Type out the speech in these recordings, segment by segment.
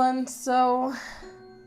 everyone, so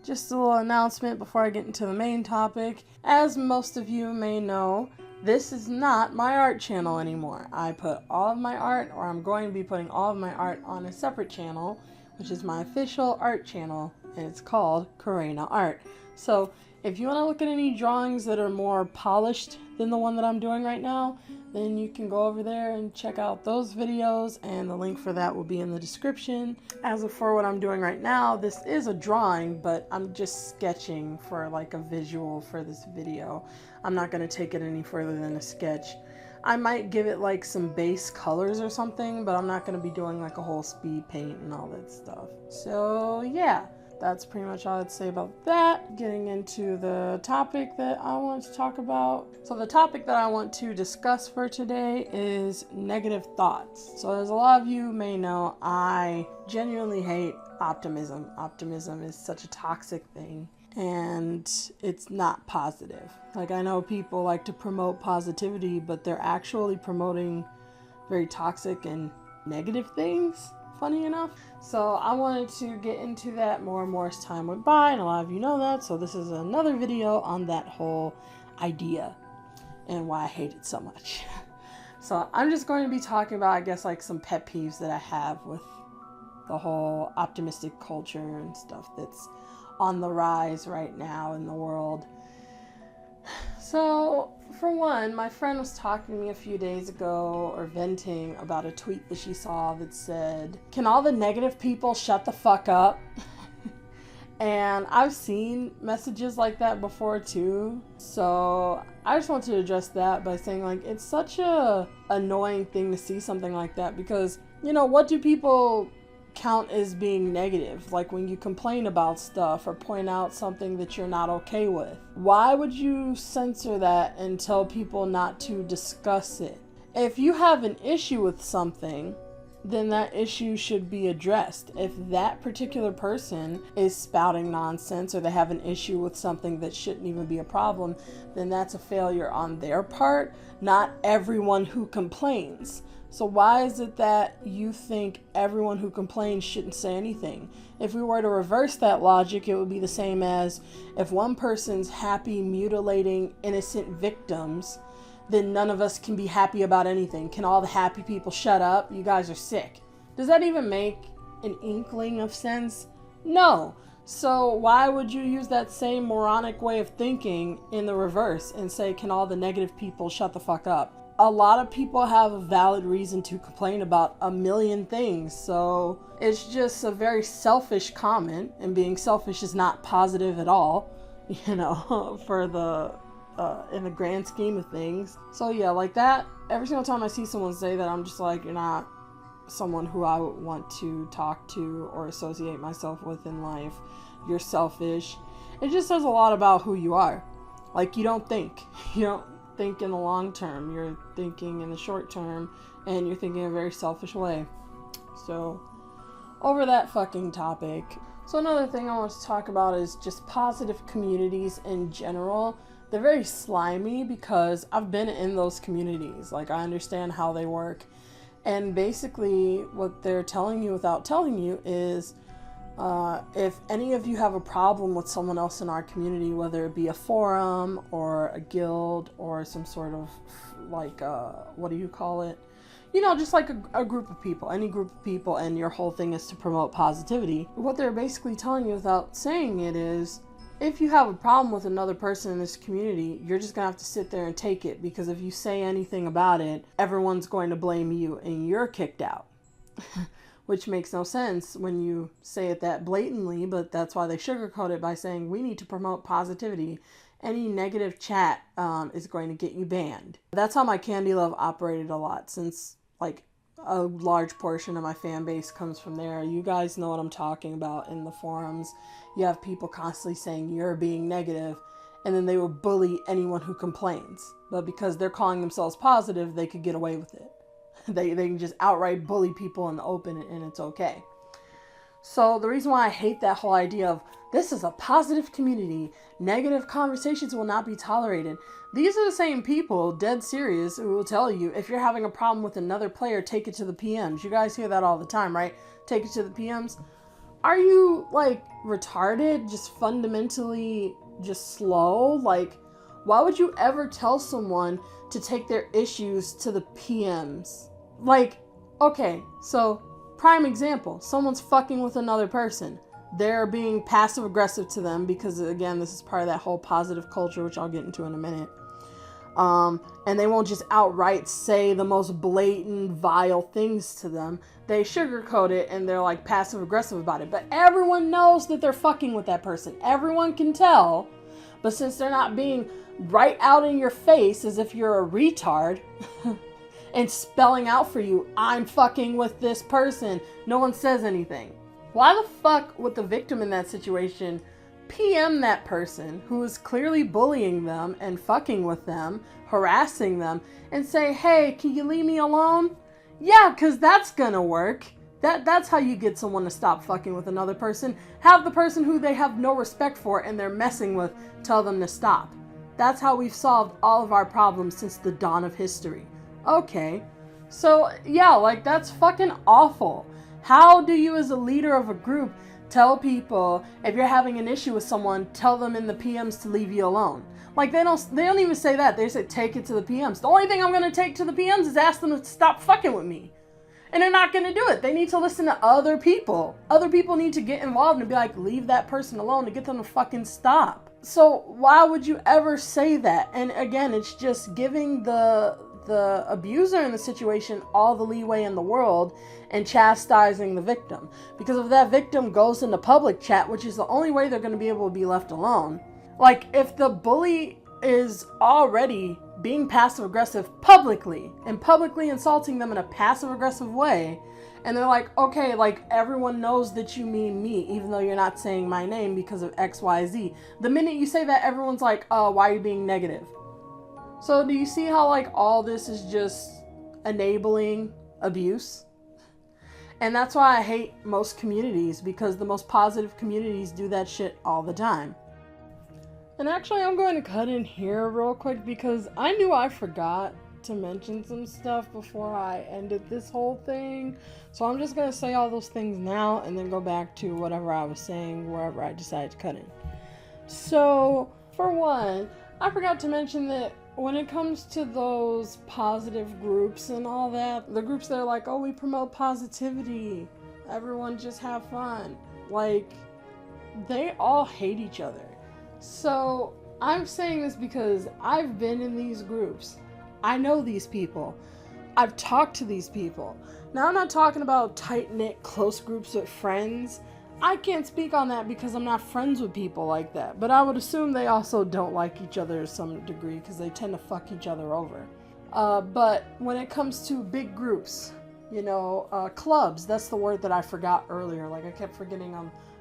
just a little announcement before I get into the main topic. As most of you may know, this is not my art channel anymore. I put all of my art, or I'm going to be putting all of my art on a separate channel, which is my official art channel, and it's called Kurena Art. So if you want to look at any drawings that are more polished than the one that I'm doing right now, then you can go over there and check out those videos, and the link for that will be in the description. As for what I'm doing right now, this is a drawing, but I'm just sketching for like a visual for this video. I'm not going to take it any further than a sketch. I might give it like some base colors or something, but I'm not going to be doing like a whole speed paint and all that stuff. So yeah, that's pretty much all I'd say about that. Getting into the topic that I want to talk about. So the topic that I want to discuss for today is negative thoughts. So as a lot of you may know, I genuinely hate optimism. Optimism is such a toxic thing, and it's not positive. Like, I know people like to promote positivity, but they're actually promoting very toxic and negative things, funny enough. So I wanted to get into that more and more as time went by, and a lot of you know that, so this is another video on that whole idea and why I hate it so much. So I'm just going to be talking about, I guess, like some pet peeves that I have with the whole optimistic culture and stuff that's on the rise right now in the world. So, for one, my friend was talking to me a few days ago, or venting about a tweet that she saw that said, "Can all the negative people shut the fuck up?" And I've seen messages like that before too. So I just want to address that by saying, like, it's such a annoying thing to see something like that, because, you know, what do people count as being negative? Like when you complain about stuff or point out something that you're not okay with, why would you censor that and tell people not to discuss it? If you have an issue with something, then that issue should be addressed. If that particular person is spouting nonsense, or they have an issue with something that shouldn't even be a problem, then that's a failure on their part, not everyone who complains. So why is it that you think everyone who complains shouldn't say anything? If we were to reverse that logic, it would be the same as if one person's happy mutilating innocent victims, then none of us can be happy about anything. Can all the happy people shut up? You guys are sick. Does that even make an inkling of sense? No. So why would you use that same moronic way of thinking in the reverse and say, can all the negative people shut the fuck up? A lot of people have a valid reason to complain about a million things, so it's just a very selfish comment, and being selfish is not positive at all, you know, for the in the grand scheme of things. So yeah, like that, every single time I see someone say that, I'm just like, you're not someone who I would want to talk to or associate myself with in life. You're selfish. It just says a lot about who you are. Like, you don't think in the long term, you're thinking in the short term, and you're thinking in a very selfish way. So over that fucking topic. So another thing I want to talk about is just positive communities in general. They're very slimy because I've been in those communities. Like, I understand how they work, and basically what they're telling you without telling you is if any of you have a problem with someone else in our community, whether it be a forum or a guild or some sort of like, what do you call it? You know, just like a group of people, any group of people, and your whole thing is to promote positivity. What they're basically telling you without saying it is, if you have a problem with another person in this community, you're just gonna have to sit there and take it, because if you say anything about it, everyone's going to blame you and you're kicked out. Which makes no sense when you say it that blatantly, but that's why they sugarcoat it by saying, we need to promote positivity. Any negative chat is going to get you banned. That's how my Candy Love operated a lot, since like a large portion of my fan base comes from there. You guys know what I'm talking about. In the forums, you have people constantly saying you're being negative, and then they will bully anyone who complains. But because they're calling themselves positive, they could get away with it. They can just outright bully people in the open, and it's okay. So the reason why I hate that whole idea of this is a positive community, negative conversations will not be tolerated. These are the same people, dead serious, who will tell you if you're having a problem with another player, take it to the PMs. You guys hear that all the time, right? Take it to the PMs. are you, like, retarded? Just fundamentally just slow? Like, why would you ever tell someone to take their issues to the PMs? Like, okay, so prime example, someone's fucking with another person. They're being passive aggressive to them because, again, this is part of that whole positive culture, which I'll get into in a minute. And they won't just outright say the most blatant, vile things to them. They sugarcoat it and they're like passive aggressive about it. But everyone knows that they're fucking with that person. Everyone can tell. But since they're not being right out in your face as if you're a retard and spelling out for you, I'm fucking with this person, no one says anything. Why the fuck would the victim in that situation PM that person who is clearly bullying them and fucking with them, harassing them, and say, hey, can you leave me alone? Yeah, because that's gonna work. That's how you get someone to stop fucking with another person. Have the person who they have no respect for and they're messing with tell them to stop. That's how we've solved all of our problems since the dawn of history. Okay, so yeah, like, that's fucking awful. How do you as a leader of a group tell people, if you're having an issue with someone, tell them in the PMs to leave you alone? Like, they don't even say that. They say, take it to the PMs. The only thing I'm going to take to the PMs is ask them to stop fucking with me. And they're not going to do it. They need to listen to other people. Other people need to get involved and be like, leave that person alone, to get them to fucking stop. So why would you ever say that? And again, it's just giving the abuser in the situation all the leeway in the world and chastising the victim. Because if that victim goes into public chat, which is the only way they're going to be able to be left alone, like, if the bully is already being passive aggressive publicly and publicly insulting them in a passive aggressive way, and they're like, okay, like, everyone knows that you mean me, even though you're not saying my name because of XYZ. The minute you say that, everyone's like, oh, why are you being negative? So do you see how, like, all this is just enabling abuse? And that's why I hate most communities, because the most positive communities do that shit all the time. And actually, I'm going to cut in here real quick because I knew I forgot to mention some stuff before I ended this whole thing. So I'm just going to say all those things now and then go back to whatever I was saying wherever I decided to cut in. So, for one, I forgot to mention that when it comes to those positive groups and all that, the groups that are like, oh, we promote positivity, everyone just have fun, like, they all hate each other. So I'm saying this because I've been in these groups. I know these people. I've talked to these people. Now, I'm not talking about tight-knit, close groups with friends. I can't speak on that because I'm not friends with people like that. But I would assume they also don't like each other to some degree because they tend to fuck each other over. But when it comes to big groups, you know, clubs, that's the word that I forgot earlier. Like, I kept forgetting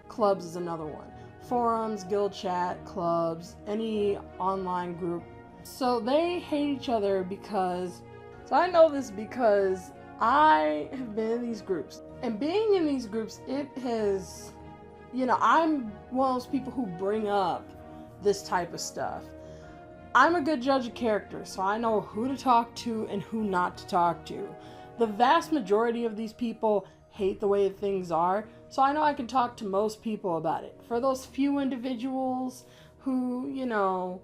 clubs is another one. Forums, guild chat, clubs, any online group. So they hate each other because... So I know this because I have been in these groups. And being in these groups, it has... You know, I'm one of those people who bring up this type of stuff. I'm a good judge of character, so I know who to talk to and who not to talk to. The vast majority of these people hate the way things are, so I know I can talk to most people about it. For those few individuals who, you know,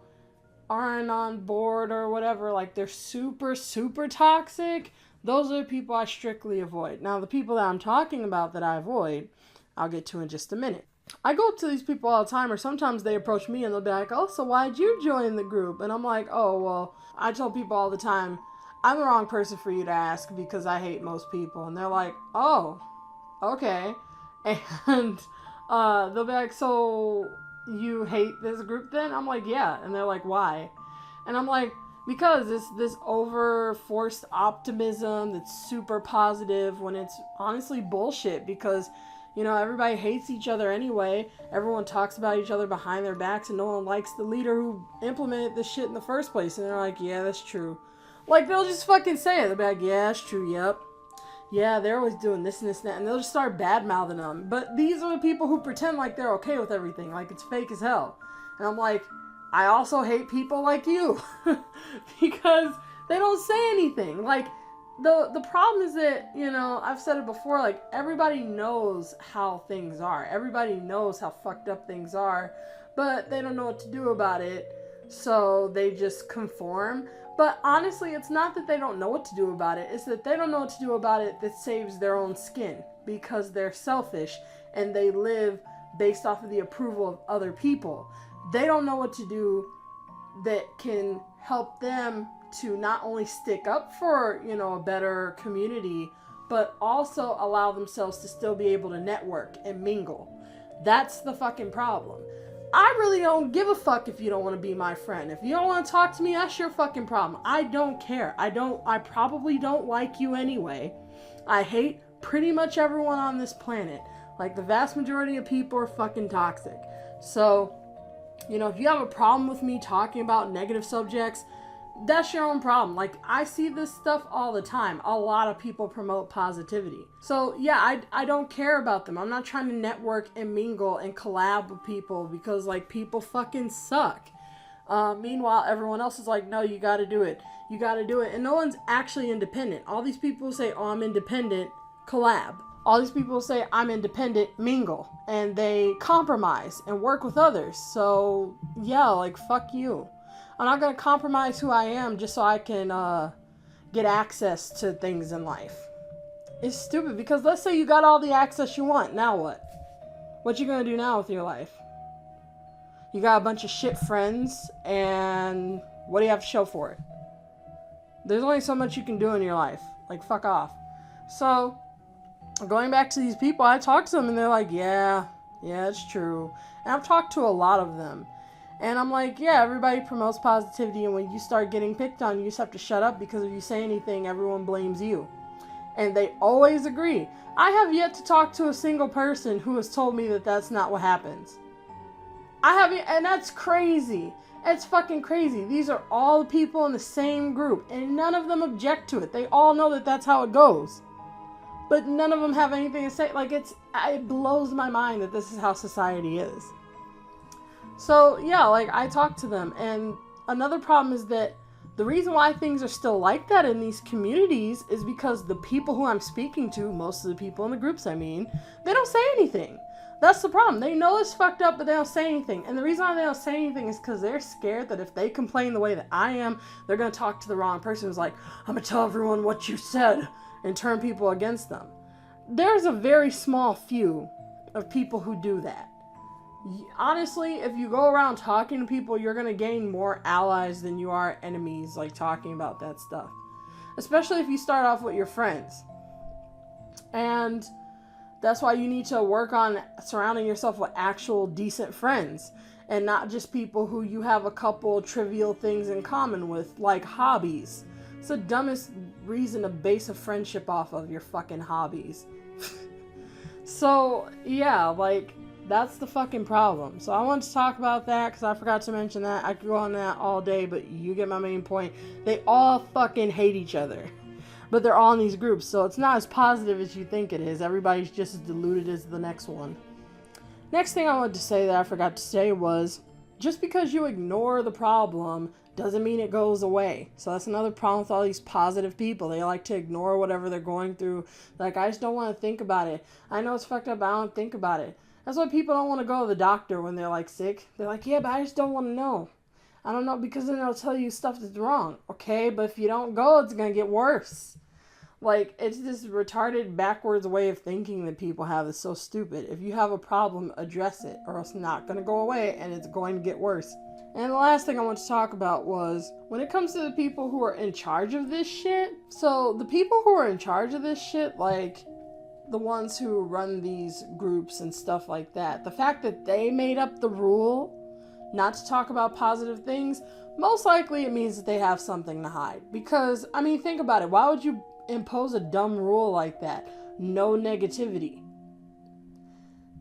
aren't on board or whatever, like they're super, super toxic, those are the people I strictly avoid. Now, the people that I'm talking about that I avoid, I'll get to in just a minute. I go up to these people all the time, or sometimes they approach me and they'll be like, oh, so why'd you join the group? And I'm like, oh, well, I tell people all the time, I'm the wrong person for you to ask because I hate most people. And they're like, oh, okay. And they'll be like, so you hate this group then? I'm like, yeah. And they're like, why? And I'm like, because it's this over forced optimism that's super positive when it's honestly bullshit, because, you know, everybody hates each other anyway. Everyone talks about each other behind their backs and no one likes the leader who implemented this shit in the first place. And they're like, yeah, that's true. Like, they'll just fucking say it. They'll be like, yeah, that's true, yep. Yeah, they're always doing this and this and that. And they'll just start bad-mouthing them. But these are the people who pretend like they're okay with everything. Like, it's fake as hell. And I'm like, I also hate people like you. Because they don't say anything. Like, the problem is that, you know, I've said it before, like, everybody knows how things are. Everybody knows how fucked up things are, but they don't know what to do about it, so they just conform. But honestly, it's not that they don't know what to do about it, it's that they don't know what to do about it that saves their own skin, because they're selfish and they live based off of the approval of other people. They don't know what to do that can help them to not only stick up for, you know, a better community, but also allow themselves to still be able to network and mingle. That's the fucking problem. I really don't give a fuck if you don't want to be my friend. If you don't want to talk to me, that's your fucking problem. I don't care. I probably don't like you anyway. I hate pretty much everyone on this planet. Like, the vast majority of people are fucking toxic. So, you know, if you have a problem with me talking about negative subjects, that's your own problem. Like, I see this stuff all the time. A lot of people promote positivity. So, yeah, I don't care about them. I'm not trying to network and mingle and collab with people because, like, people fucking suck. Meanwhile, everyone else is like, no, you gotta do it. You gotta do it. And no one's actually independent. All these people say, oh, I'm independent, collab. All these people say, I'm independent, mingle. And they compromise and work with others. So, yeah, like, fuck you. I'm not going to compromise who I am just so I can get access to things in life. It's stupid, because let's say you got all the access you want. Now what? What you going to do now with your life? You got a bunch of shit friends, and what do you have to show for it? There's only so much you can do in your life. Like, fuck off. So, going back to these people, I talk to them, and they're like, yeah, it's true. And I've talked to a lot of them. And I'm like, yeah, everybody promotes positivity, and when you start getting picked on, you just have to shut up, because if you say anything, everyone blames you. And they always agree. I have yet to talk to a single person who has told me that that's not what happens. I haven't, and that's crazy. It's fucking crazy. These are all the people in the same group, and none of them object to it. They all know that that's how it goes. But none of them have anything to say. Like, it blows my mind that this is how society is. So, yeah, like, I talk to them. And another problem is that the reason why things are still like that in these communities is because the people who I'm speaking to, most of the people in the groups I mean, they don't say anything. That's the problem. They know it's fucked up, but they don't say anything. And the reason why they don't say anything is because they're scared that if they complain the way that I am, they're going to talk to the wrong person who's like, I'm going to tell everyone what you said, and turn people against them. There's a very small few of people who do that. Honestly, if you go around talking to people, you're going to gain more allies than you are enemies, like, talking about that stuff. Especially if you start off with your friends. And that's why you need to work on surrounding yourself with actual decent friends. And not just people who you have a couple trivial things in common with, like hobbies. It's the dumbest reason to base a friendship off of your fucking hobbies. So, yeah, like, that's the fucking problem. So I wanted to talk about that because I forgot to mention that. I could go on that all day, but you get my main point. They all fucking hate each other. But they're all in these groups, so it's not as positive as you think it is. Everybody's just as deluded as the next one. Next thing I wanted to say that I forgot to say was, just because you ignore the problem doesn't mean it goes away. So that's another problem with all these positive people. They like to ignore whatever they're going through. Like, I just don't want to think about it. I know it's fucked up, but I don't think about it. That's why people don't want to go to the doctor when they're, like, sick. They're like, yeah, but I just don't want to know. I don't know, because then they'll tell you stuff that's wrong. Okay, but if you don't go, it's going to get worse. Like, it's this retarded, backwards way of thinking that people have that's so stupid. If you have a problem, address it, or else it's not going to go away, and it's going to get worse. And the last thing I want to talk about was, when it comes to the people who are in charge of this shit, so the people who are in charge of this shit, like, the ones who run these groups and stuff like that, the fact that they made up the rule not to talk about positive things, most likely it means that they have something to hide. Because, I mean, think about it. Why would you impose a dumb rule like that? No negativity.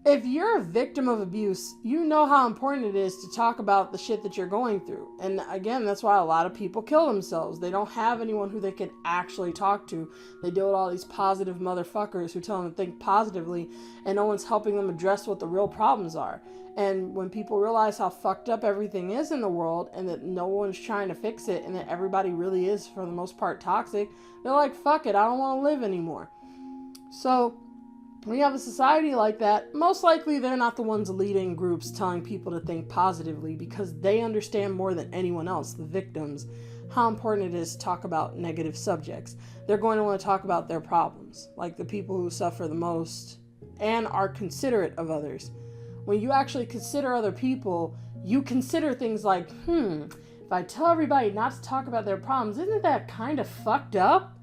If you're a victim of abuse, you know how important it is to talk about the shit that you're going through. And again, that's why a lot of people kill themselves. They don't have anyone who they can actually talk to. They deal with all these positive motherfuckers who tell them to think positively, and no one's helping them address what the real problems are. And when people realize how fucked up everything is in the world, and that no one's trying to fix it, and that everybody really is, for the most part, toxic, they're like, fuck it, I don't want to live anymore. So when you have a society like that, most likely they're not the ones leading groups telling people to think positively, because they understand more than anyone else, the victims, how important it is to talk about negative subjects. They're going to want to talk about their problems, like the people who suffer the most and are considerate of others. When you actually consider other people, you consider things like, if I tell everybody not to talk about their problems, isn't that kind of fucked up?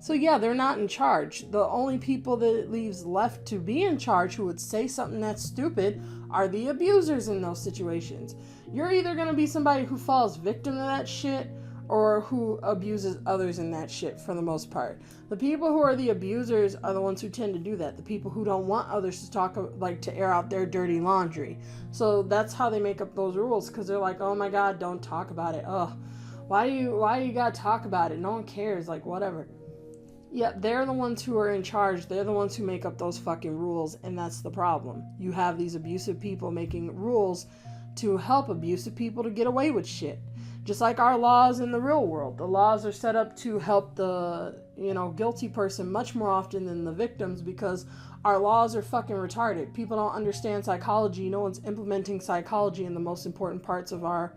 So yeah, they're not in charge. The only people that it leaves left to be in charge who would say something that's stupid are the abusers in those situations. You're either going to be somebody who falls victim to that shit, or who abuses others in that shit for the most part. The people who are the abusers are the ones who tend to do that. The people who don't want others to talk, like, to air out their dirty laundry. So that's how they make up those rules, because they're like, oh my god, don't talk about it. Ugh, why do you gotta talk about it? No one cares, like, whatever. Yeah, they're the ones who are in charge. They're the ones who make up those fucking rules, and that's the problem. You have these abusive people making rules to help abusive people to get away with shit. Just like our laws in the real world. The laws are set up to help the, guilty person much more often than the victims, because our laws are fucking retarded. People don't understand psychology. No one's implementing psychology in the most important parts of our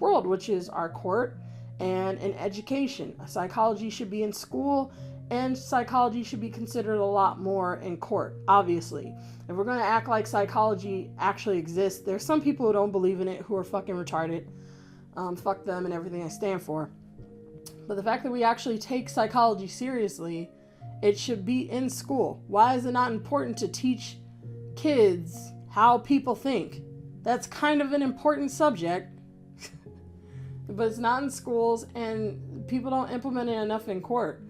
world, which is our court and in education. Psychology should be in school, and psychology should be considered a lot more in court, obviously. If we're going to act like psychology actually exists, there's some people who don't believe in it who are fucking retarded. Fuck them and everything I stand for. But the fact that we actually take psychology seriously, it should be in school. Why is it not important to teach kids how people think? That's kind of an important subject. But it's not in schools, and people don't implement it enough in court.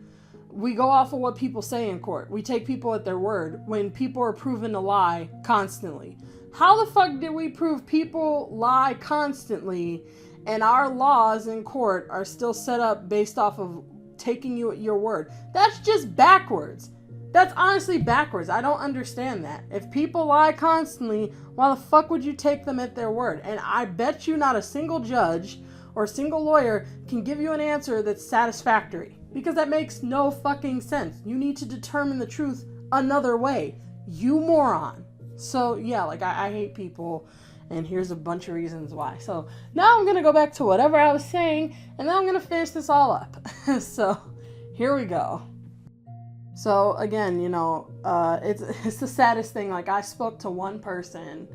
We go off of what people say in court. We take people at their word when people are proven to lie constantly. How the fuck did we prove people lie constantly, and our laws in court are still set up based off of taking you at your word? That's just backwards. That's honestly backwards. I don't understand that. If people lie constantly, why the fuck would you take them at their word? And I bet you not a single judge or a single lawyer can give you an answer that's satisfactory, because that makes no fucking sense. You need to determine the truth another way, you moron. So yeah, like I hate people, and here's a bunch of reasons why. So now I'm going to go back to whatever I was saying, and then I'm going to finish this all up. So here we go. So again, it's the saddest thing. Like, I spoke to one person,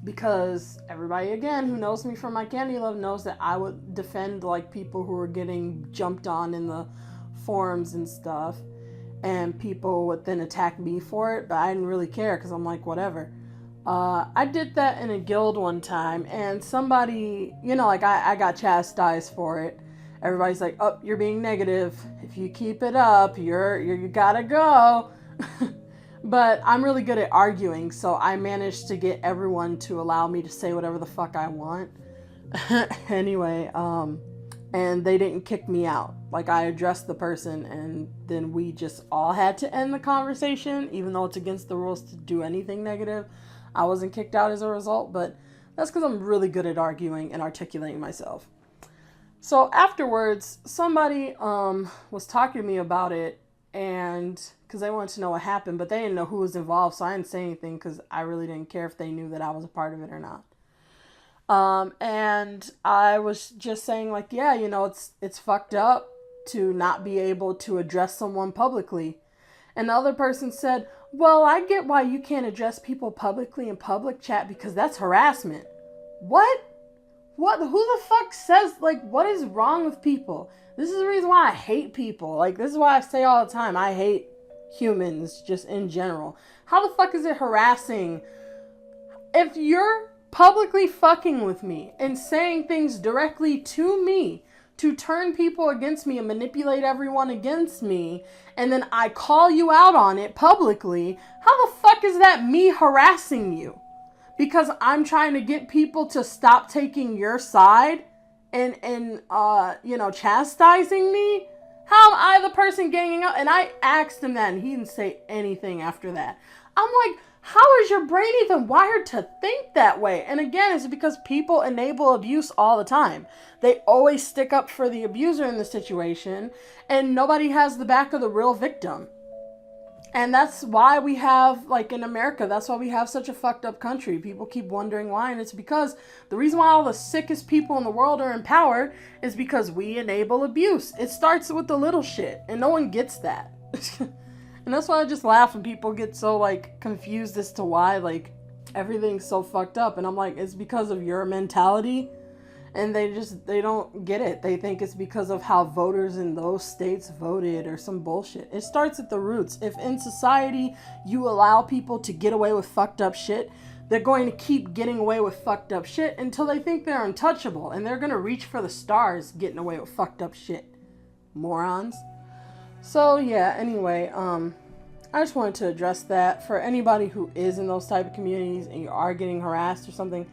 because everybody, again, who knows me from my Candy Love knows that I would defend, like, people who were getting jumped on in the forums and stuff, and people would then attack me for it, but I didn't really care, because I'm like, whatever. I did that in a guild one time, and somebody, I got chastised for it. Everybody's like, oh, you're being negative. If you keep it up, you gotta go. But I'm really good at arguing, so I managed to get everyone to allow me to say whatever the fuck I want. Anyway, and they didn't kick me out. Like, I addressed the person, and then we just all had to end the conversation, even though it's against the rules to do anything negative. I wasn't kicked out as a result, but that's because I'm really good at arguing and articulating myself. So afterwards, somebody was talking to me about it, and because they wanted to know what happened, but they didn't know who was involved, so I didn't say anything because I really didn't care if they knew that I was a part of it or not. And I was just saying, like, yeah, it's fucked up to not be able to address someone publicly. And the other person said, well, I get why you can't address people publicly in public chat, because that's harassment. What? Who the fuck says, like, what is wrong with people? This is the reason why I hate people. Like, this is why I say all the time, I hate humans just in general. How the fuck is it harassing? If you're publicly fucking with me and saying things directly to me to turn people against me and manipulate everyone against me, and then I call you out on it publicly, how the fuck is that me harassing you? Because I'm trying to get people to stop taking your side and chastising me? How am I the person ganging up? And I asked him that, and he didn't say anything after that. I'm like, how is your brain even wired to think that way? And again, it's because people enable abuse all the time. They always stick up for the abuser in the situation, and nobody has the back of the real victim. And that's why we have, like in America, that's why we have such a fucked up country. People keep wondering why, and it's because the reason why all the sickest people in the world are in power is because we enable abuse. It starts with the little shit, and no one gets that. And that's why I just laugh when people get so, like, confused as to why, like, everything's so fucked up. And I'm like, it's because of your mentality. And they don't get it. They think it's because of how voters in those states voted or some bullshit. It starts at the roots. If in society you allow people to get away with fucked up shit, they're going to keep getting away with fucked up shit until they think they're untouchable. And they're going to reach for the stars getting away with fucked up shit. Morons. So yeah, anyway, I just wanted to address that for anybody who is in those type of communities and you are getting harassed or something.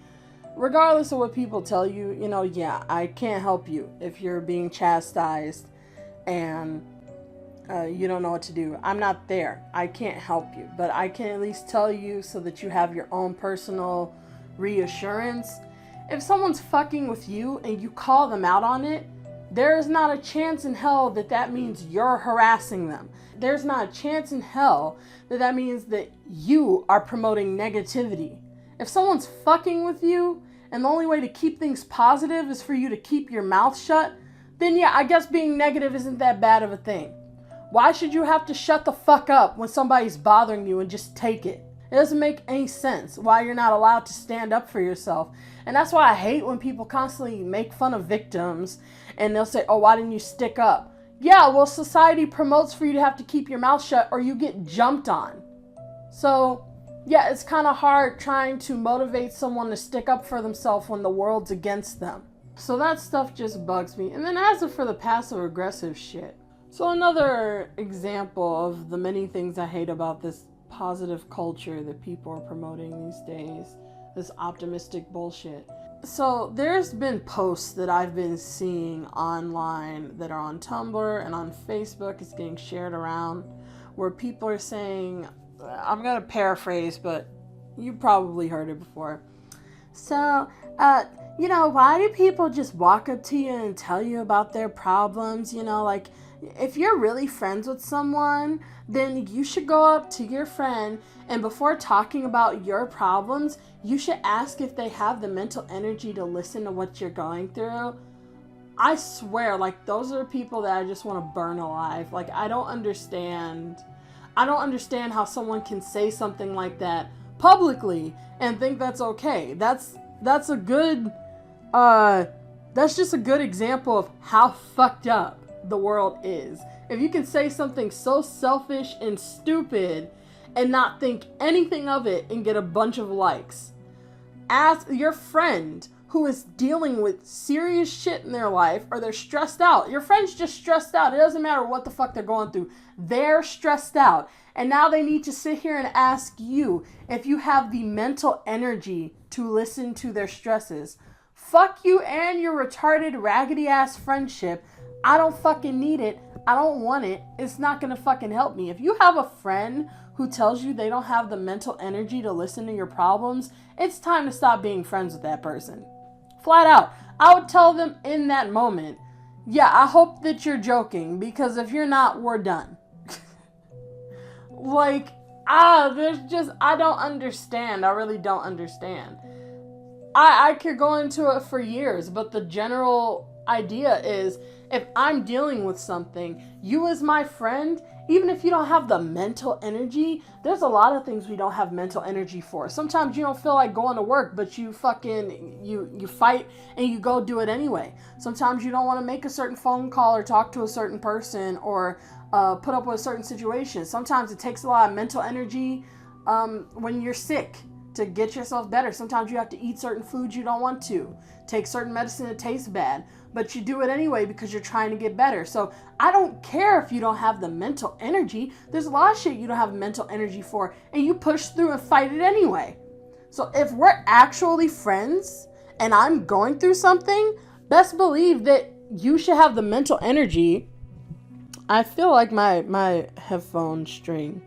Regardless of what people tell you, yeah, I can't help you if you're being chastised and you don't know what to do. I'm not there. I can't help you, but I can at least tell you so that you have your own personal reassurance. If someone's fucking with you and you call them out on it, there is not a chance in hell that that means you're harassing them. There's not a chance in hell that that means that you are promoting negativity. If someone's fucking with you and the only way to keep things positive is for you to keep your mouth shut, then yeah, I guess being negative isn't that bad of a thing. Why should you have to shut the fuck up when somebody's bothering you and just take it? It doesn't make any sense why you're not allowed to stand up for yourself. And that's why I hate when people constantly make fun of victims and they'll say, oh, why didn't you stick up? Yeah, well, society promotes for you to have to keep your mouth shut or you get jumped on. So, yeah, it's kind of hard trying to motivate someone to stick up for themselves when the world's against them. So that stuff just bugs me. And then as for the passive-aggressive shit. So another example of the many things I hate about this positive culture that people are promoting these days. This optimistic bullshit. So there's been posts that I've been seeing online that are on Tumblr and on Facebook. It's getting shared around where people are saying, I'm going to paraphrase, but you probably heard it before. So, why do people just walk up to you and tell you about their problems? Like, if you're really friends with someone, then you should go up to your friend and before talking about your problems, you should ask if they have the mental energy to listen to what you're going through. I swear, like, those are people that I just want to burn alive. Like, I don't understand how someone can say something like that publicly and think that's okay. That's just a good example of how fucked up the world is. If you can say something so selfish and stupid and not think anything of it and get a bunch of likes. Ask your friend who is dealing with serious shit in their life or they're stressed out. Your friend's just stressed out. It doesn't matter what the fuck they're going through. They're stressed out. And now they need to sit here and ask you if you have the mental energy to listen to their stresses. Fuck you and your retarded, raggedy ass friendship. I don't fucking need it. I don't want it. It's not gonna fucking help me. If you have a friend who tells you they don't have the mental energy to listen to your problems, it's time to stop being friends with that person. Flat out. I would tell them in that moment, yeah, I hope that you're joking, because if you're not, we're done. I don't understand. I really don't understand. I could go into it for years, but the general idea is if I'm dealing with something, you as my friend, even if you don't have the mental energy, there's a lot of things we don't have mental energy for. Sometimes you don't feel like going to work, but you fight and you go do it anyway. Sometimes you don't want to make a certain phone call or talk to a certain person or put up with a certain situation. Sometimes it takes a lot of mental energy when you're sick to get yourself better. Sometimes you have to eat certain foods you don't want to, take certain medicine that tastes bad, but you do it anyway because you're trying to get better. So I don't care if you don't have the mental energy. There's a lot of shit you don't have mental energy for, and you push through and fight it anyway. So if we're actually friends and I'm going through something, best believe that you should have the mental energy. I feel like my headphone string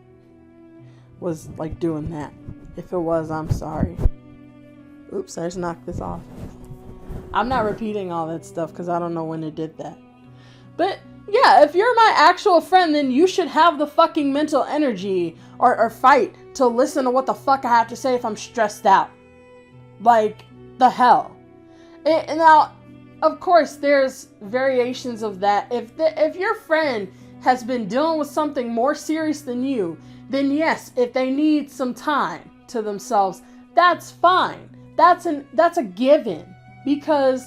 was like doing that. If it was, I'm sorry. Oops, I just knocked this off. I'm not repeating all that stuff because I don't know when it did that. But yeah, if you're my actual friend, then you should have the fucking mental energy or fight to listen to what the fuck I have to say if I'm stressed out. Like, the hell. And now, of course, there's variations of that. If your friend has been dealing with something more serious than you, then yes, if they need some time to themselves, that's fine. That's a given, because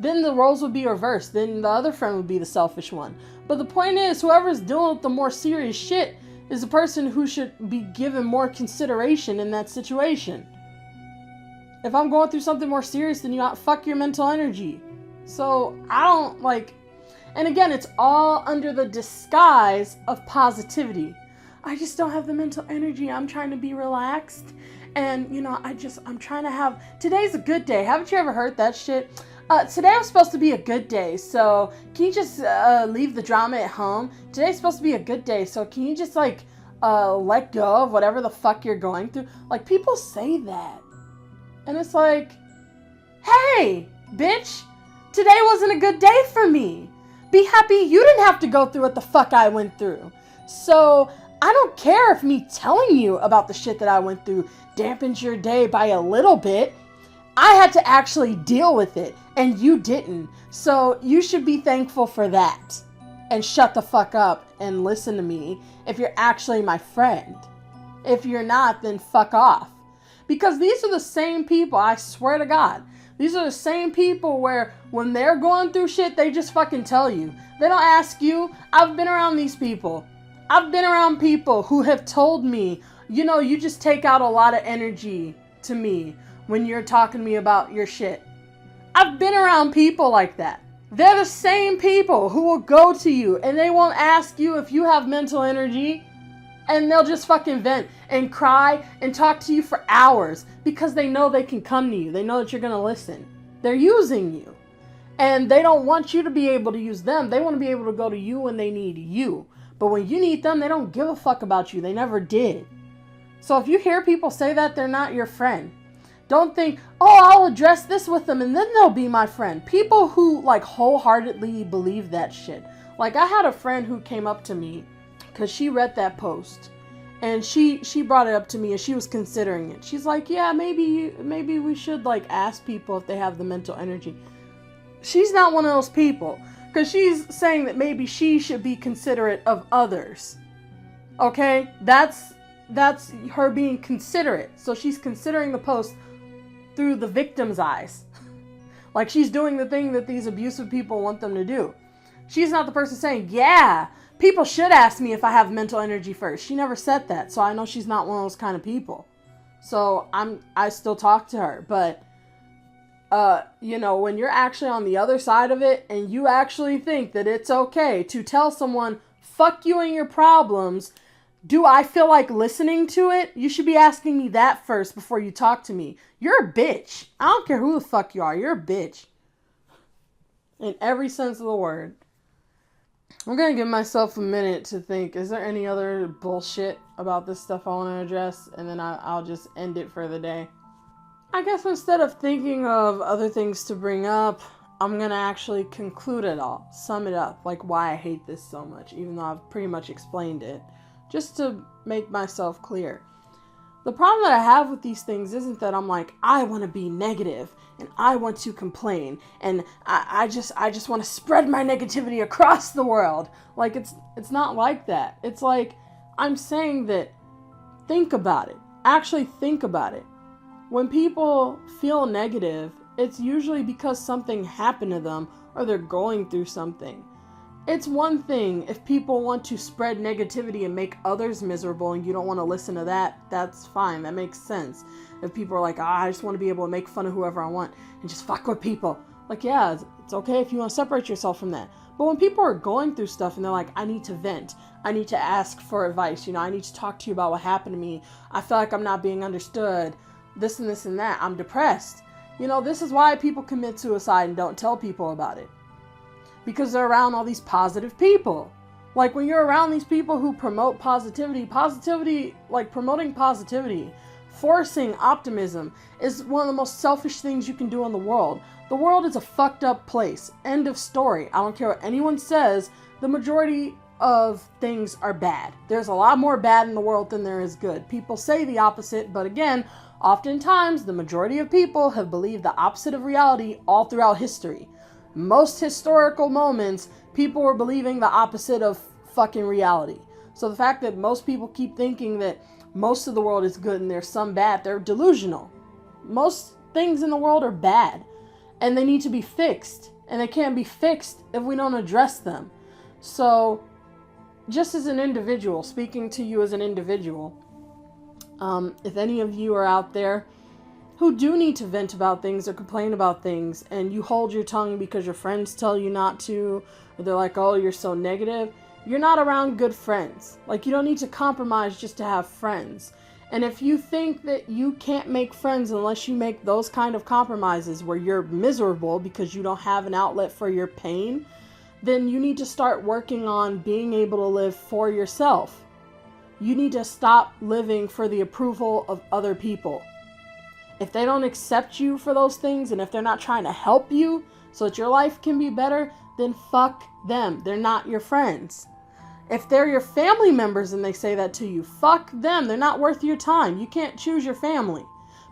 then the roles would be reversed. Then the other friend would be the selfish one. But the point is, whoever's dealing with the more serious shit is the person who should be given more consideration in that situation. If I'm going through something more serious than you, fuck your mental energy. So I don't like, and again, it's all under the disguise of positivity. I just don't have the mental energy. I'm trying to be relaxed. And, you know, I'm trying to have, today's a good day. Haven't you ever heard that shit? Today was supposed to be a good day. So can you just leave the drama at home? Today's supposed to be a good day. So can you just like let go of whatever the fuck you're going through? Like, people say that. And it's like, hey, bitch, today wasn't a good day for me. Be happy you didn't have to go through what the fuck I went through. So I don't care if me telling you about the shit that I went through dampens your day by a little bit. I had to actually deal with it, and you didn't. So you should be thankful for that. And shut the fuck up and listen to me if you're actually my friend. If you're not, then fuck off. Because these are the same people, I swear to God. These are the same people where when they're going through shit, they just fucking tell you. They don't ask you. I've been around these people. I've been around people who have told me, you know, you just take out a lot of energy to me when you're talking to me about your shit. I've been around people like that. They're the same people who will go to you and they won't ask you if you have mental energy, and they'll just fucking vent and cry and talk to you for hours because they know they can come to you. They know that you're going to listen. They're using you. And they don't want you to be able to use them. They want to be able to go to you when they need you. But when you need them, they don't give a fuck about you. They never did. So if you hear people say that, they're not your friend. Don't think, oh, I'll address this with them and then they'll be my friend. People who like wholeheartedly believe that shit. Like, I had a friend who came up to me because she read that post and she brought it up to me and she was considering it. She's like, yeah, maybe we should like ask people if they have the mental energy. She's not one of those people, because she's saying that maybe she should be considerate of others. Okay? That's her being considerate. So she's considering the post through the victim's eyes. Like, she's doing the thing that these abusive people want them to do. She's not the person saying, yeah, people should ask me if I have mental energy first. She never said that. So I know she's not one of those kind of people. So I still talk to her. But you know, when you're actually on the other side of it and you actually think that it's okay to tell someone, fuck you and your problems, do I feel like listening to it? You should be asking me that first before you talk to me. You're a bitch. I don't care who the fuck you are. You're a bitch. In every sense of the word. I'm going to give myself a minute to think, is there any other bullshit about this stuff I want to address? And then I'll just end it for the day. I guess instead of thinking of other things to bring up, I'm going to actually conclude it all. Sum it up, like why I hate this so much, even though I've pretty much explained it. Just to make myself clear. The problem that I have with these things isn't that I'm like, I want to be negative and I want to complain and I just want to spread my negativity across the world. Like, it's not like that. It's like, I'm saying that, think about it. Actually think about it. When people feel negative, it's usually because something happened to them or they're going through something. It's one thing if people want to spread negativity and make others miserable and you don't want to listen to that, that's fine. That makes sense. If people are like, I just want to be able to make fun of whoever I want and just fuck with people. Like, yeah, it's okay if you want to separate yourself from that. But when people are going through stuff and they're like, I need to vent, I need to ask for advice, I need to talk to you about what happened to me, I feel like I'm not being understood, this and this and that, I'm depressed. This is why people commit suicide and don't tell people about it. Because they're around all these positive people. Like, when you're around these people who promote positivity, like promoting positivity, forcing optimism is one of the most selfish things you can do in the world. The world is a fucked up place. End of story. I don't care what anyone says. The majority of things are bad. There's a lot more bad in the world than there is good. People say the opposite, but again, oftentimes the majority of people have believed the opposite of reality all throughout history. Most historical moments, people were believing the opposite of fucking reality. So the fact that most people keep thinking that most of the world is good and there's some bad, they're delusional. Most things in the world are bad and they need to be fixed, and they can't be fixed if we don't address them. So just as an individual, speaking to you as an individual, if any of you are out there who do need to vent about things or complain about things, and you hold your tongue because your friends tell you not to, or they're like, oh, you're so negative, you're not around good friends. Like, you don't need to compromise just to have friends. And if you think that you can't make friends unless you make those kind of compromises where you're miserable because you don't have an outlet for your pain, then you need to start working on being able to live for yourself. You need to stop living for the approval of other people. If they don't accept you for those things, and if they're not trying to help you so that your life can be better, then fuck them. They're not your friends. If they're your family members and they say that to you, fuck them. They're not worth your time. You can't choose your family.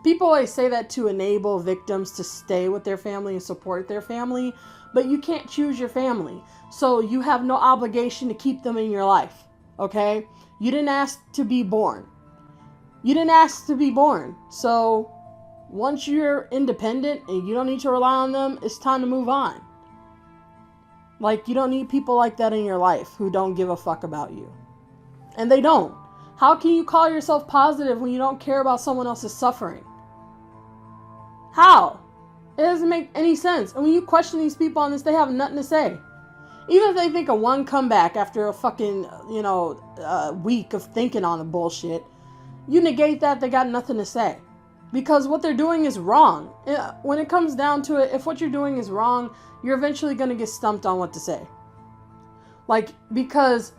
People always say that to enable victims to stay with their family and support their family, but you can't choose your family. So you have no obligation to keep them in your life, okay? You didn't ask to be born. So once you're independent and you don't need to rely on them, it's time to move on. Like, you don't need people like that in your life who don't give a fuck about you. And they don't. How can you call yourself positive when you don't care about someone else's suffering? How? It doesn't make any sense. And when you question these people on this, they have nothing to say. Even if they think of one comeback after a fucking, week of thinking on the bullshit, you negate that, they got nothing to say. Because what they're doing is wrong. When it comes down to it, if what you're doing is wrong, you're eventually going to get stumped on what to say. Like, because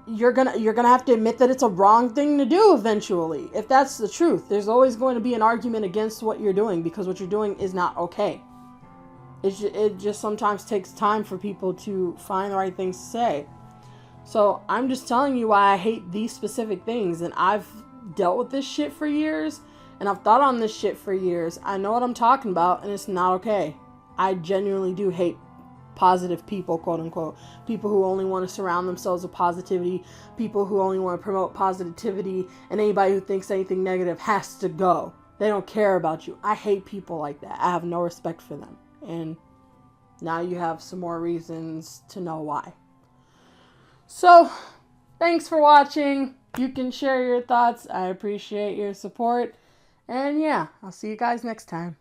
you're gonna have to admit that it's a wrong thing to do eventually. If that's the truth, there's always going to be an argument against what you're doing because what you're doing is not okay. It just sometimes takes time for people to find the right things to say. So I'm just telling you why I hate these specific things, and I've dealt with this shit for years, and I've thought on this shit for years. I know what I'm talking about, and it's not okay. I genuinely do hate positive people, quote unquote. People who only want to surround themselves with positivity. People who only want to promote positivity. And anybody who thinks anything negative has to go. They don't care about you. I hate people like that. I have no respect for them. And now you have some more reasons to know why. So, thanks for watching. You can share your thoughts. I appreciate your support. And yeah, I'll see you guys next time.